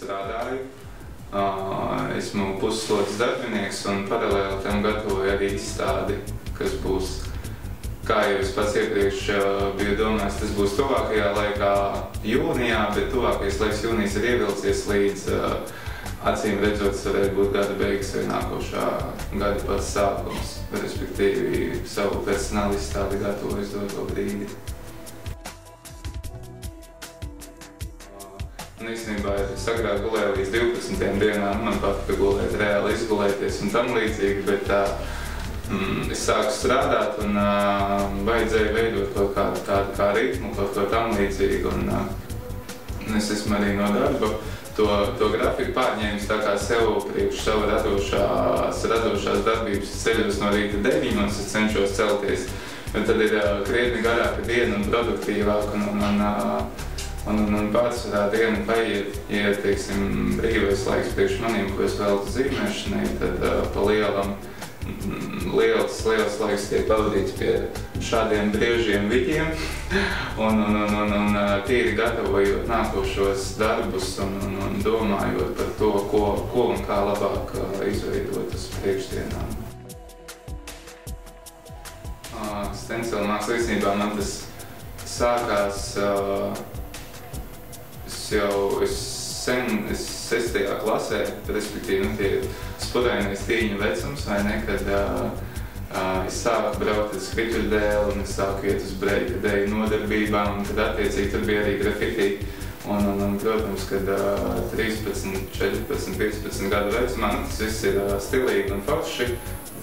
strādāju. Esmu pusslodzes darbinieks un paralēli tam gatavoju arī izstādi, kas būs, kā jau es pats iepriekš biju domājis, tas būs tuvākajā laikā jūnijā, bet tuvākais laiks jūnijas ir ievilcies līdz acīm redzot, tas varētu būt gada beigas vai nākošā gada pats sākums, respektīvi savu personālu izstādi gatavoju uz doto brīdi. Un īstenībā es agrāk gulēju līdz 12 dienām, man patika gulēt, reāli izgulēties un tam līdzīgi, bet es sāku strādāt un vajadzēja veidot kaut kādu tādu kā ritmu, kaut ko tam līdzīgu. Un es esmu arī no darba to grafiku pārņēmis tā kā sev priekš savu radošās darbības ceļos no rīta 9, un es cenšos celties. Bet tad ir krietni garāka diena un produktīvāka, un pārsvarā diena paiet, ja teiksim, brīvais laiks priekš maniem, ko es veltu zīmēšanai, tad pa liels laiks tiek pavadīts pie šādiem briežiem viļiem un tīri gatavojot nākošos darbus un domājot par to, ko un kā labāk izveidot uz priekšdienām. Stencila māksla īstenībā man tas sākās Es 6. klasē, respektīvi, tie spurēnais tīņu vecums, vai ne, kad es sāku braukt uz skrituļdēli un es sāku iet uz breika deju nodarbībām, un tad attiecīgi tur bija arī grafiti. Un protams, kad 13, 14, 15 gadu vecumā tas viss ir stilīgi un forši,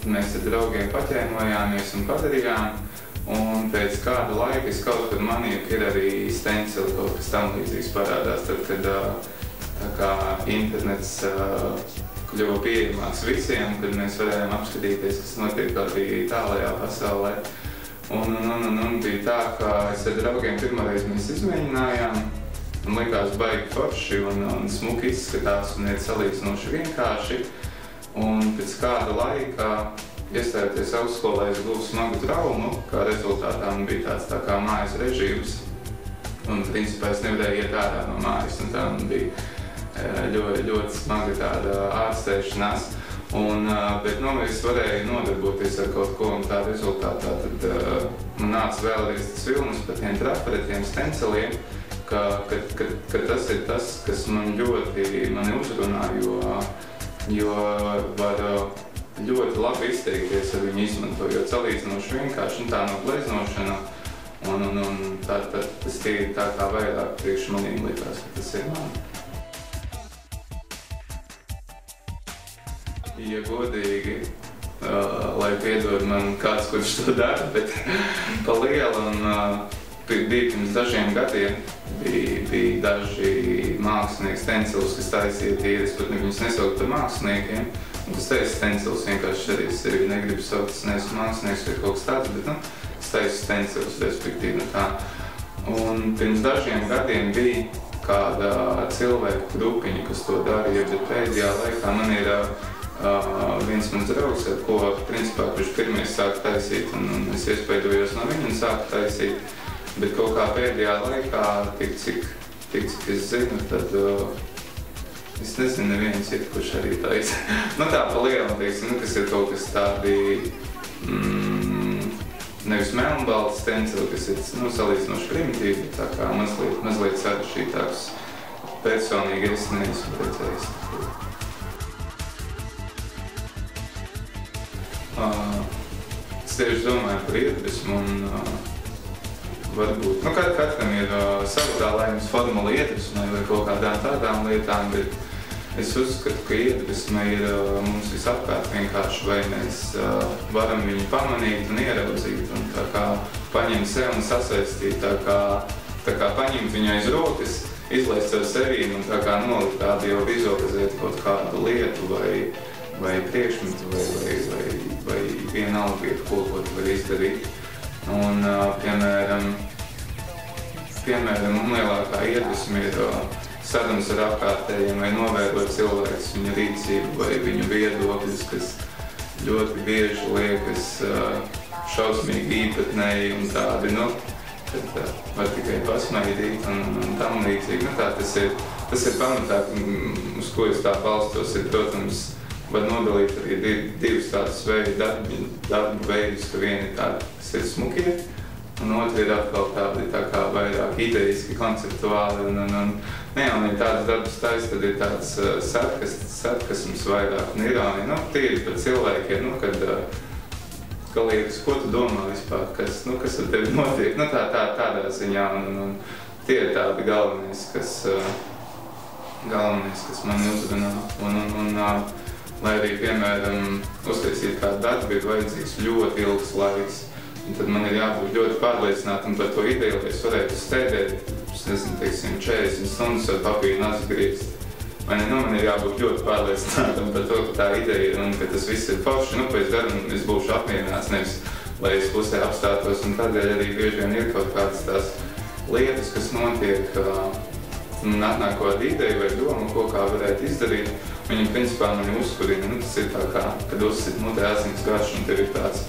mēs ar draugiem paķēmojāmies un padarījām. Un pēc kāda laika es kaut kad manīju, ka ir arī stencili, kaut kas tam līdzīgs parādās, tad, kad tā kā internets kļuva pieejamāks visiem, kad mēs varējām apskatīties, kas notiek arī tālajā pasaulē. Un bija tā, ka es ar draugiem pirmoreiz mēs izmēģinājām, un likās baigi forši un smuki izskatās un ir salīdzinoši vienkārši. Un pēc kāda laika iestājoties augstskolā, es guvu smagu traumu, kā rezultātā man bija tāds tā kā mājas režīms. Un principā es nevarēju iet ārā no mājas, un tā man bija ļoti smaga tāda ārstēšanās. Bet es varēju nodarboties ar kaut ko, un tā rezultātā tad man nāca vēlreiz tas vilnis par tiem trafaretiem, stenciliem, ka tas ir tas, kas man ļoti uzrunā, jo var ļoti labi izteikties ar viņu izmantojot salīdzinoši vienkārši, un tā no gleznošana, un tas ir tā kā vairāk priekš manīm likās, ka tas ir man. Ja godīgi, lai piedod man kāds, kurš to dara, bet pa lielam bija pirms dažiem gadiem, bija daži mākslinieki stencilus, kas taisīja tīri, es pat viņus nesaukt par māksliniekiem. Es taisu stencilus vienkārši arī, es arī negribu saukt, es neesmu mākslinieks vai kaut kas tāds, bet es taisu stencilus, respektīvi tā. Un pirms dažiem gadiem bija kāda cilvēku grupiņa, kas to darīja, bet pēdējā laikā man ir viens mans draugs, ar ko principā kurš pirmies sāka taisīt, un es iespaidojos no viņa un sāku taisīt. Bet kaut kā pēdējā laikā, tik cik es zinu, tad es nezinu nevienu citu, kurš arī taisa. Tā pa lielam, teiksim, kas ir kaut kas tādi nevis melnbalti stencili, kas ir salīdzinoši primitīvi, tā kā mazliet sarežģītāks personīgi es neesmu redzējis. Es tieši domāju par iedvesmu un varbūt, katram ir savu tā laimes formula iedvesmai vai kaut kādām tādām lietām, bet es uzskatu, ka iedvesma ir mums visapkārt vienkārši, vai mēs varam viņu pamanīt un ieraudzīt un tā kā paņemt sev un sasaistīt, tā kā paņemt viņu aiz rokas, izlaist ar sevīm un tā kā nolikt tādu jau vizualizēt kaut kādu lietu vai priekšmetu vai vienalga lietu, ko tu vari izdarīt. Un, piemēram, lielākā iedvesma ir sarunas ar apkārtējiem vai novērot cilvēkus, viņu rīcību vai viņu viedokļus, kas ļoti bieži liekas šausmīgi īpatnēji un tādi, kad var tikai pasmaidīt un tam līdzīgi. Nu, tā, tas ir pamatā, uz ko es tā balstos, ir, protams, var nodalīt arī divus tādus darbu veidus, ka vieni tādi, kas ir smukie, un otri ir atkal tādi tā kā vairāk ideiski, konceptuāli, un tādas darbas taisa, tad ir tāds sarkasms vairāk un irāni. Nu, tīri par cilvēkiem, kad liekas, ko tu domā vispār, kas ar tevi notiek, tādā ziņā, un tie ir tādi galvenais, kas mani uzrunā, un lai arī, piemēram, uztaisīt kādu darbu, ir vajadzīgs ļoti ilgs laiks, un tad man ir jābūt ļoti pārliecinātam par to ideju, lai es varētu stēdēt, teiksim, 40 stundas ar papīru nazi griezt. Man ir jābūt ļoti pārliecinātam par to, ka tā ideja ir un ka tas viss ir forši. Pēc darba es būšu apmierināts, nevis lai es pusē apstātos, un tādēļ arī bieži vien ir kaut kādas tās lietas, kas notiek, atnāk kāda ideja vai doma, ko kā varētu izdarīt. Viņi principā mani uzkurina. Tas ir tā kā, kad uzsit mutē asinis garš un tev ir tāds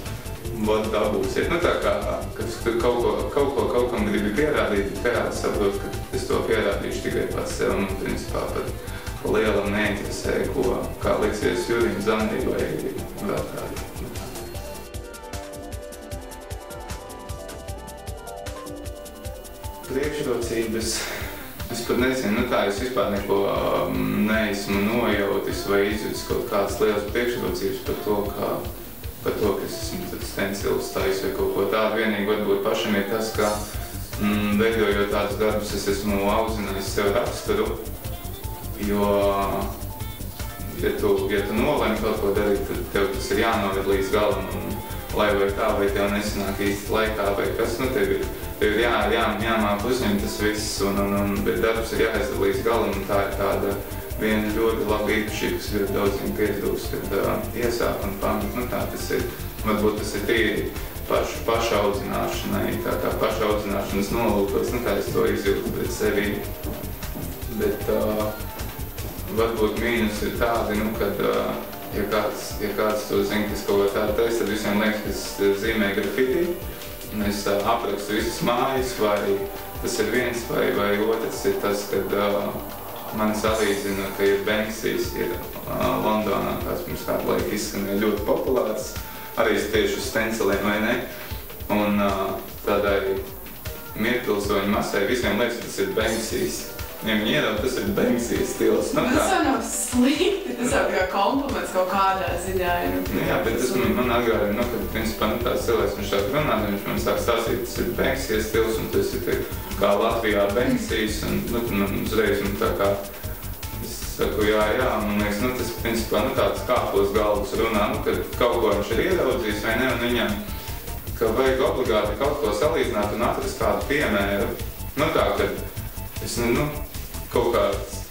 vod dabūsiet. Tā kā, kad tu kaut kam gribi pierādīt, bet saprot, ka es to pierādīšu tikai pats sev un principā pat pa lielam neinteresē, kā liksies Jurim Zanī vai vēl kādi. Priekšrocības. Es pat nezinu, es vispār neko neesmu nojautis vai izjūtis kaut kādas lielas priekšrocības par to, ka es esmu stencilus taisa vai kaut ko tādu. Vienīgi varbūt pašam ir tas, ka veidojot tādus darbus, es esmu audzinājis sev raksturu, jo, ja tu nolemi kaut ko darīt, tad tev tas ir jānoved līdz galam, un lai vai tā, vai tev nesanāk īsti laikā, vai kas, tev ir jāmāk uzņemt tas viss, bet darbs ir jāizdara līdz galam, un tā ir tāda viena ļoti laba īpašība, kas ļoti daudziem pietrūkst, kad iesāk un pamat. Tas ir, varbūt tas ir tīri pašaudzināšanai, tā kā pašaudzināšanas nolūkos, kā es to izjūtu pret sevi. Bet varbūt mīnus ir tādi, kad ja kāds to zina, kas kaut ko tādu taisa, tad visiem liekas, ka es zīmēju grafiti. Un es aprakstu visas mājas, vai tas ir viens, vai otrs ir tas, kad man salīdzina, ka ir Banksijs, ir Londonā, kāds pirms kādu laiku izskanēja ļoti populārs, arī tieši uz stenciliem, vai ne? Un tādai mierpilsoņu masai visiem liekas, ka tas ir Banksijs. Viņi ierauga, tas ir Banksijas stils. Tas jau nav slikti, tas jau kā kompliments kaut kādā ziņā. Jā, bet tas man atgādina, kad principā tāds cilvēks viņš tā runā, viņš man sāk stāstīt, tas ir Banksijas stils, un tas ir kā Latvijā Banksijas, un man uzreiz tā kā, es saku, jā, man liekas, tas principā tāds kāpos galvas runā, kad kaut ko viņš ir ieraudzījis vai ne, un viņam, ka vajag obligāti kaut ko salīdzināt un atrast kādu piemēru. Kad es, kaut kā,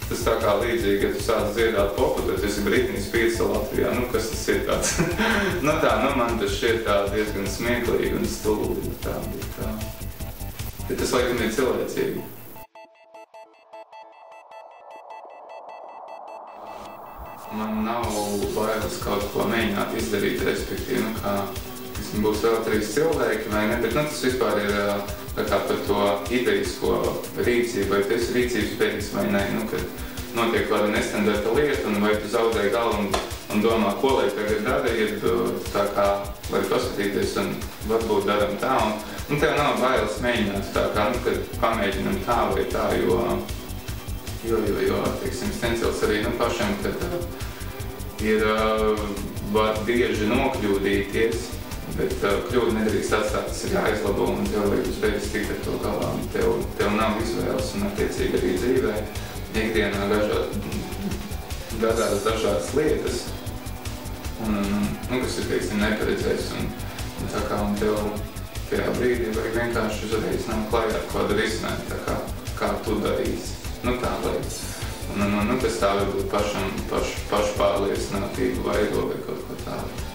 tas tā kā līdzīgi, ja tu sāc dziedāt popu, tad tas ir Britney Spears Latvijā, kas tas ir tāds? Man tas šķiet tā diezgan smieklīgi un stulbi, Bet tas laikam ir cilvēcīgi. Man nav bailes kaut ko mēģināt izdarīt, respektīvi, kā būs vēl 3 cilvēki, vai ne, bet tas vispār ir tā kā par to ideisko rīcību, vai tas ir rīcības beigas vai ne, kad notiek kāda nestandarta lieta, un vai tu zaudē galvu un domā, ko lai tagad dara, ir tā kā, lai paskatīties un varbūt daram tā, un tev nav bailes mēģināt tā kā, kad pamēģinam tā vai tā, jo, teiksim, stencils arī pašam, kad ir, var bieži nokļūdīties, bet kļūdu nedrīkst atstāt, tas ir jāizlabo, un tev vajag uz beigas tikt ar to galā. Tev nav izvēles, un attiecīgi arī dzīvē, ikdienā gadās dažādas lietas, kas ir, teiksim, neparedzēs, un tā kā tev tajā brīdī vajag vienkārši uzreiz nav klājā kādu risinājumu, tā kā tu darīsi. Tā liekas. Tas tā varbūt pašu pārliecinātību vaigo vai kaut ko tādu.